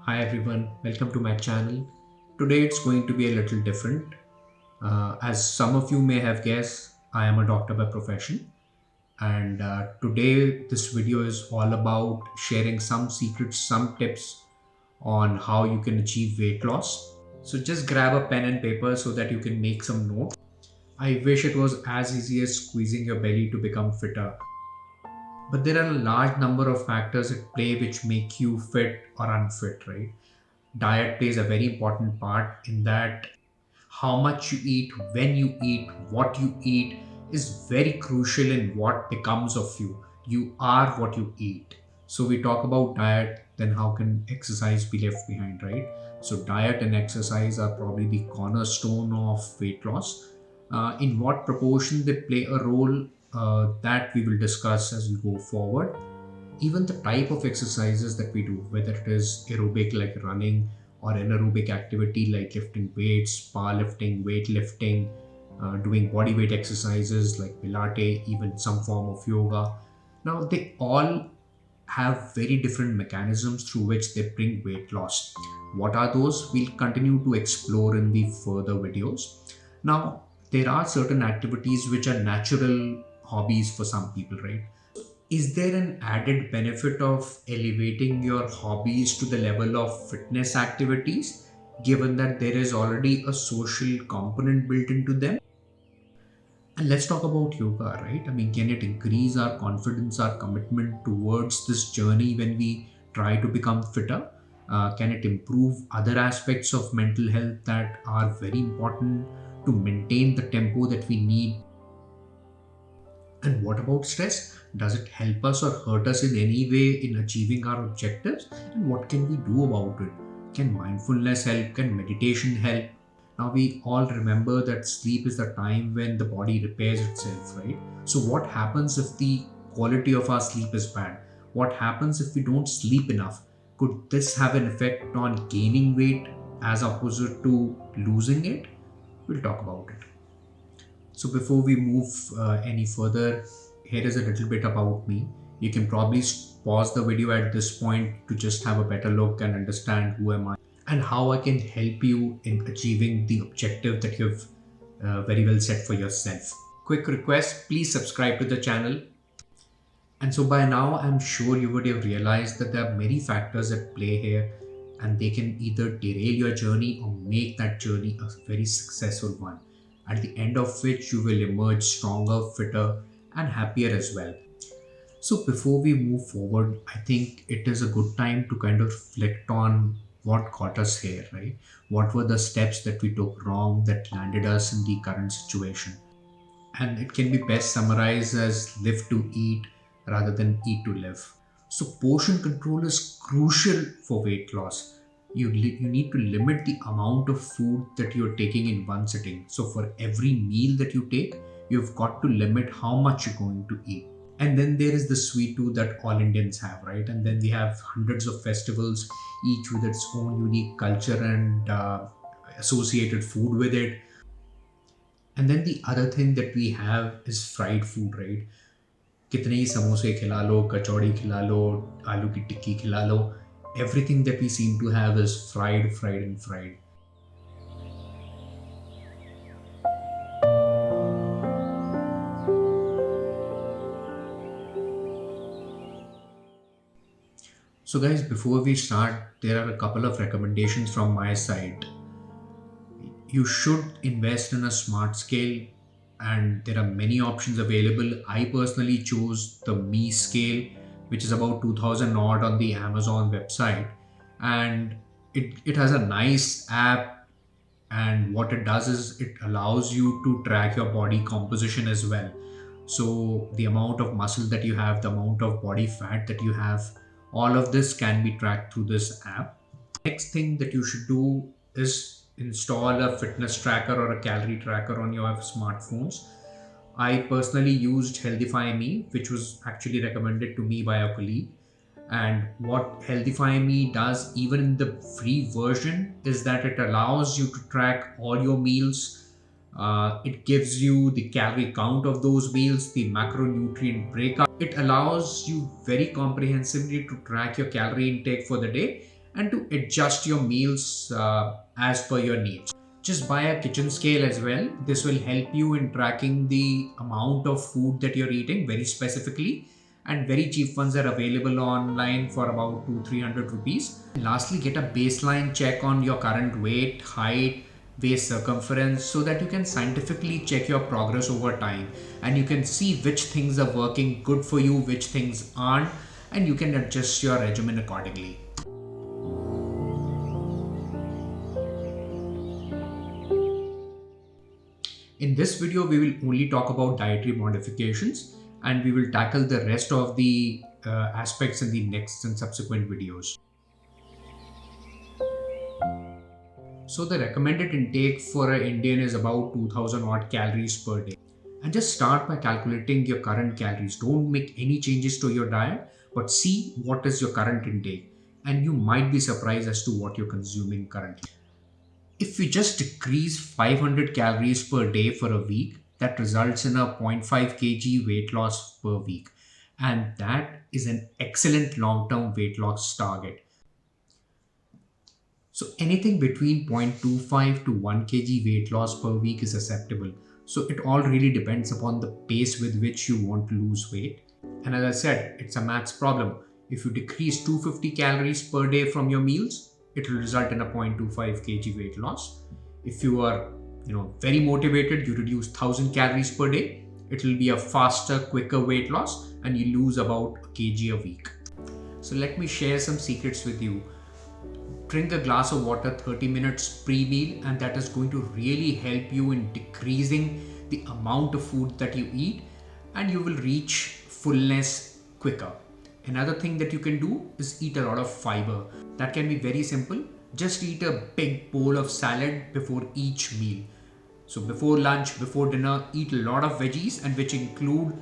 Hi everyone, welcome to my channel. Today it's going to be a little different. As some of you may have guessed, I am a doctor by profession, and today this video is all about sharing some secrets, some tips on how you can achieve weight loss. So just grab a pen and paper so that you can make some notes. I wish it was as easy as squeezing your belly to become fitter. But there are a large number of factors at play which make you fit or unfit, right? Diet plays a very important part in that. How much you eat, when you eat, what you eat is very crucial in what becomes of you. You are what you eat. So we talk about diet, then how can exercise be left behind, right? So diet and exercise are probably the cornerstone of weight loss. In what proportion they play a role, that we will discuss as we go forward. Even the type of exercises that we do, whether it is aerobic like running or anaerobic activity like lifting weights, powerlifting, weightlifting, doing body weight exercises like Pilates, even some form of yoga. Now, they all have very different mechanisms through which they bring weight loss. What are those? We'll continue to explore in the further videos. Now, there are certain activities which are natural hobbies for some people, right? Is there an added benefit of elevating your hobbies to the level of fitness activities, given that there is already a social component built into them? And let's talk about yoga, right? I mean, can it increase our confidence, our commitment towards this journey when we try to become fitter? Can it improve other aspects of mental health that are very important to maintain the tempo that we need? And what about stress? Does it help us or hurt us in any way in achieving our objectives? And what can we do about it? Can mindfulness help? Can meditation help? Now, we all remember that sleep is the time when the body repairs itself, right? So, what happens if the quality of our sleep is bad? What happens if we don't sleep enough? Could this have an effect on gaining weight as opposite to losing it? We'll talk about it. So before we move any further, here is a little bit about me. You can probably pause the video at this point to just have a better look and understand who am I and how I can help you in achieving the objective that you've very well set for yourself. Quick request, please subscribe to the channel. And so by now, I'm sure you would have realized that there are many factors at play here, and they can either derail your journey or make that journey a very successful one, at the end of which you will emerge stronger, fitter, and happier as well. So before we move forward, I think it is a good time to kind of reflect on what got us here, right? What were the steps that we took wrong that landed us in the current situation? And it can be best summarized as live to eat rather than eat to live. So, portion control is crucial for weight loss. You need to limit the amount of food that you're taking in one sitting. So, for every meal that you take, you've got to limit how much you're going to eat. And then there is the sweet tooth that all Indians have, right? And then we have hundreds of festivals, each with its own unique culture and associated food with it. And then the other thing that we have is fried food, right? कितने ही समोसे खिला लो, कचौड़ी खिला लो, आलू की टिक्की खिला लो. Everything that we seem to have is fried, fried, and fried. So, guys, before we start, there are a couple of recommendations from my side. You should invest in a smart scale, and there are many options available. I personally chose the Me scale, which is about 2000 odd on the Amazon website, and it has a nice app. And what it does is it allows you to track your body composition as well. So the amount of muscle that you have, the amount of body fat that you have, all of this can be tracked through this app. Next thing that you should do is install a fitness tracker or a calorie tracker on your smartphones. I personally used Healthify Me, which was actually recommended to me by a colleague. And what Healthify Me does, even in the free version, is that it allows you to track all your meals. It gives you the calorie count of those meals, the macronutrient breakup. It allows you very comprehensively to track your calorie intake for the day, and to adjust your meals as per your needs. Just buy a kitchen scale as well. This will help you in tracking the amount of food that you're eating very specifically, and very cheap ones are available online for about 200-300 rupees. Lastly, get a baseline check on your current weight, height, waist circumference, so that you can scientifically check your progress over time, and you can see which things are working good for you, which things aren't, and you can adjust your regimen accordingly. In this video, we will only talk about dietary modifications, and we will tackle the rest of the aspects in the next and subsequent videos. So the recommended intake for an Indian is about 2000 odd calories per day. And just start by calculating your current calories. Don't make any changes to your diet, but see what is your current intake. And you might be surprised as to what you're consuming currently. If we just decrease 500 calories per day for a week, that results in a 0.5 kg weight loss per week. And that is an excellent long-term weight loss target. So anything between 0.25 to 1 kg weight loss per week is acceptable. So it all really depends upon the pace with which you want to lose weight. And as I said, it's a maths problem. If you decrease 250 calories per day from your meals, it will result in a 0.25 kg weight loss. If you are very motivated, you reduce 1000 calories per day, it will be a faster, quicker weight loss, and you lose about a kg a week. So let me share some secrets with you. Drink a glass of water 30 minutes pre-meal, and that is going to really help you in decreasing the amount of food that you eat, and you will reach fullness quicker. Another thing that you can do is eat a lot of fiber. That can be very simple. Just eat a big bowl of salad before each meal. So before lunch, before dinner, eat a lot of veggies, and which include,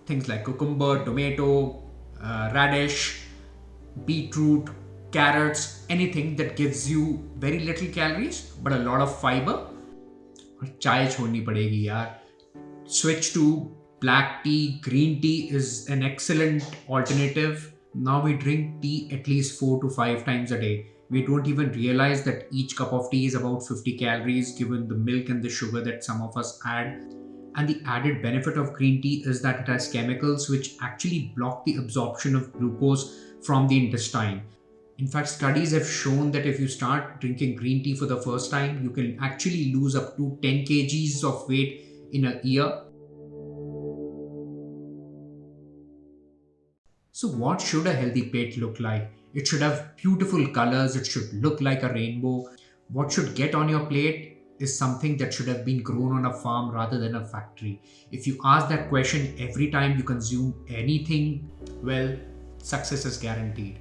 things like cucumber, tomato, radish, beetroot, carrots, anything that gives you very little calories but a lot of fiber. और चाय छोड़नी पड़ेगी यार. Switch to black tea. Green tea is an excellent alternative. Now we drink tea at least 4 to 5 times a day. We don't even realize that each cup of tea is about 50 calories given the milk and the sugar that some of us add. And the added benefit of green tea is that it has chemicals which actually block the absorption of glucose from the intestine. In fact, studies have shown that if you start drinking green tea for the first time, you can actually lose up to 10 kgs of weight in a year. So what should a healthy plate look like? It should have beautiful colors. It should look like a rainbow. What should get on your plate is something that should have been grown on a farm rather than a factory. If you ask that question every time you consume anything, well, success is guaranteed.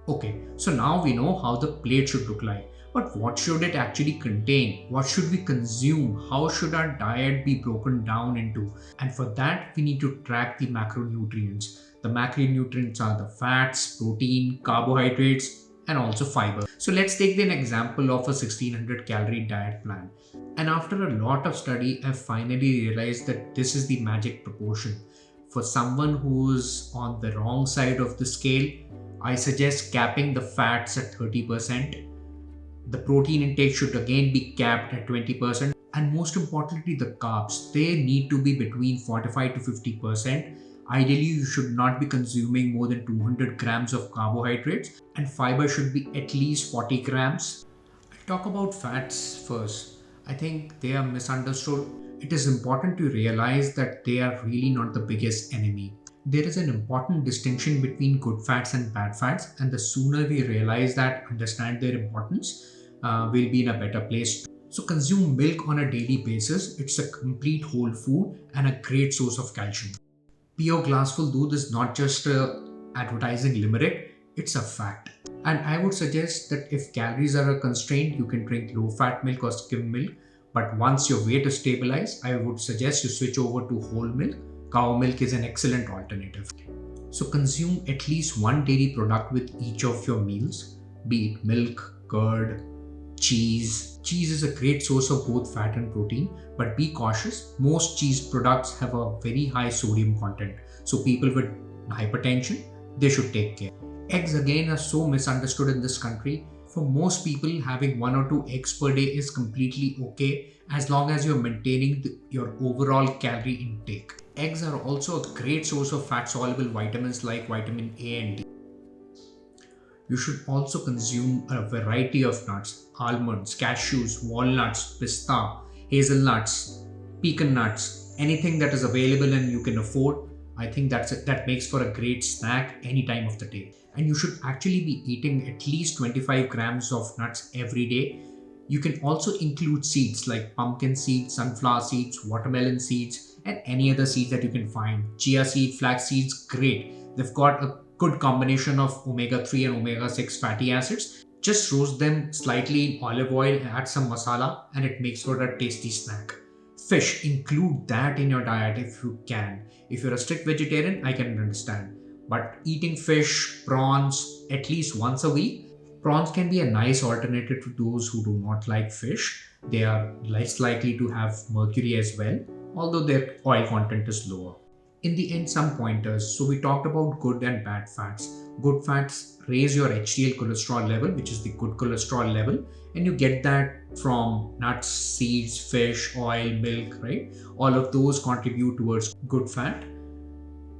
Okay, so now we know how the plate should look like. But what should it actually contain? What should we consume? How should our diet be broken down into? And for that, we need to track the macronutrients. The macronutrients are the fats, protein, carbohydrates, and also fiber. So let's take an example of a 1600 calorie diet plan. And after a lot of study, I finally realized that this is the magic proportion. For someone who's on the wrong side of the scale, I suggest capping the fats at 30%. The protein intake should again be capped at 20%. And most importantly, the carbs, they need to be between 45 to 50%. Ideally, you should not be consuming more than 200 grams of carbohydrates, and fiber should be at least 40 grams. I'll talk about fats first. I think they are misunderstood. It is important to realize that they are really not the biggest enemy. There is an important distinction between good fats and bad fats, and the sooner we realize that, understand their importance, we'll be in a better place. So consume milk on a daily basis. It's a complete whole food and a great source of calcium. Pure glassful doodh is not just a advertising limerick, it's a fact. And I would suggest that if calories are a constraint, you can drink low-fat milk or skim milk. But once your weight is stabilized, I would suggest you switch over to whole milk. Cow milk is an excellent alternative. So consume at least one dairy product with each of your meals, be it milk, curd, cheese. Cheese is a great source of both fat and protein, but be cautious. Most cheese products have a very high sodium content. So people with hypertension, they should take care. Eggs again are so misunderstood in this country. For most people, having 1 or 2 eggs per day is completely okay as long as you're maintaining your overall calorie intake. Eggs are also a great source of fat soluble vitamins like vitamin A and D. You should also consume a variety of nuts: almonds, cashews, walnuts, pista, hazelnuts, pecan nuts, anything that is available and you can afford. I think that makes for a great snack any time of the day. And you should actually be eating at least 25 grams of nuts every day. You can also include seeds like pumpkin seeds, sunflower seeds, watermelon seeds, and any other seeds that you can find. Chia seed, flax seeds, great. They've got a good combination of omega 3 and omega 6 fatty acids. Just roast them slightly in olive oil, add some masala, and it makes for a tasty snack. Fish, include that in your diet if you can. If you're a strict vegetarian, I can understand. But eating fish, prawns at least once a week, prawns can be a nice alternative to those who do not like fish. They are less likely to have mercury as well, although their oil content is lower. In the end, some pointers. So we talked about good and bad fats. Good fats raise your HDL cholesterol level, which is the good cholesterol level, and you get that from nuts, seeds, fish, oil, milk, right? All of those contribute towards good fat,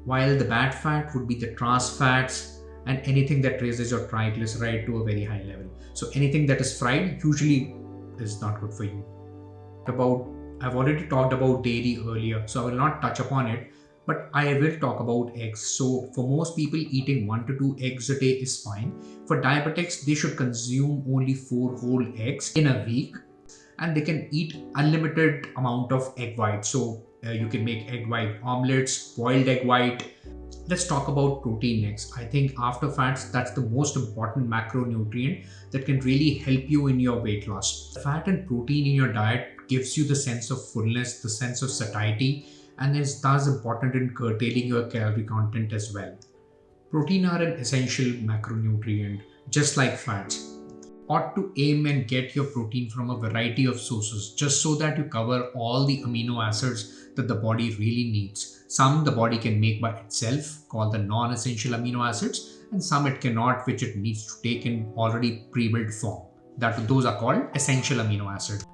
while the bad fat would be the trans fats and anything that raises your triglyceride to a very high level. So anything that is fried usually is not good for you. I've already talked about dairy earlier, so I will not touch upon it, but I will talk about eggs. So for most people, eating 1 to 2 eggs a day is fine. For diabetics, they should consume only 4 whole eggs in a week, and they can eat unlimited amount of egg white. So you can make egg white omelets, boiled egg white. Let's talk about protein next. I think after fats, that's the most important macronutrient that can really help you in your weight loss. Fat and protein in your diet gives you the sense of fullness, the sense of satiety, and is thus important in curtailing your calorie content as well. Protein are an essential macronutrient, just like fats. Ought to aim and get your protein from a variety of sources just so that you cover all the amino acids that the body really needs. Some the body can make by itself, called the non-essential amino acids, and some it cannot, which it needs to take in already pre-built form. Those are called essential amino acids.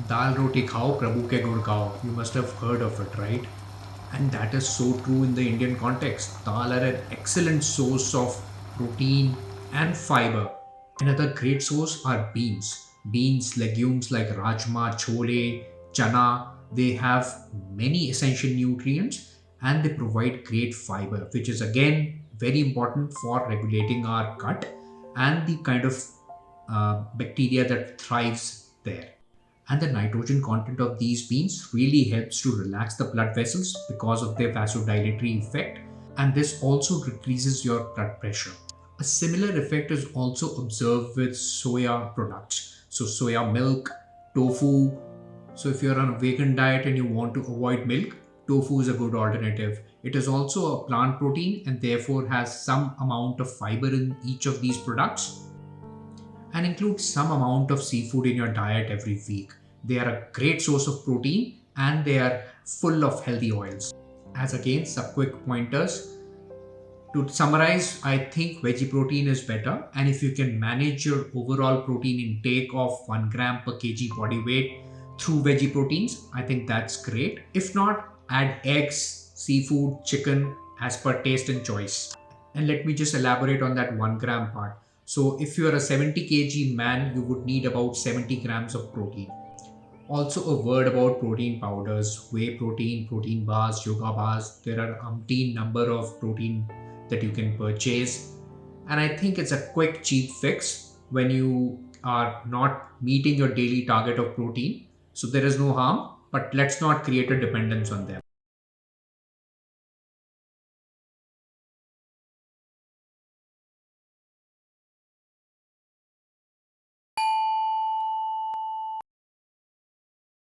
Dal roti khao, prabhu ke gur gao. You must have heard of it, right? And that is so true in the Indian context. Dal are an excellent source of protein and fiber. Another great source are beans. Beans, legumes like rajma, chole, chana, they have many essential nutrients and they provide great fiber, which is again very important for regulating our gut and the kind of bacteria that thrives there. And the nitrogen content of these beans really helps to relax the blood vessels because of their vasodilatory effect, and this also decreases your blood pressure. A similar effect is also observed with soya products. So soya milk, tofu. So if you're on a vegan diet and you want to avoid milk, tofu is a good alternative. It is also a plant protein and therefore has some amount of fiber in each of these products, and include some amount of seafood in your diet every week. They are a great source of protein and they are full of healthy oils. As again, some quick pointers. To summarize, I think veggie protein is better, and if you can manage your overall protein intake of 1 gram per kg body weight through veggie proteins, I think that's great. If not, add eggs, seafood, chicken as per taste and choice. And let me just elaborate on that 1 gram part. So if you're a 70 kg man, you would need about 70 grams of protein. Also a word about protein powders, whey protein, protein bars, yoga bars. There are umpteen number of protein that you can purchase. And I think it's a quick, cheap fix when you are not meeting your daily target of protein. So there is no harm, but let's not create a dependence on them.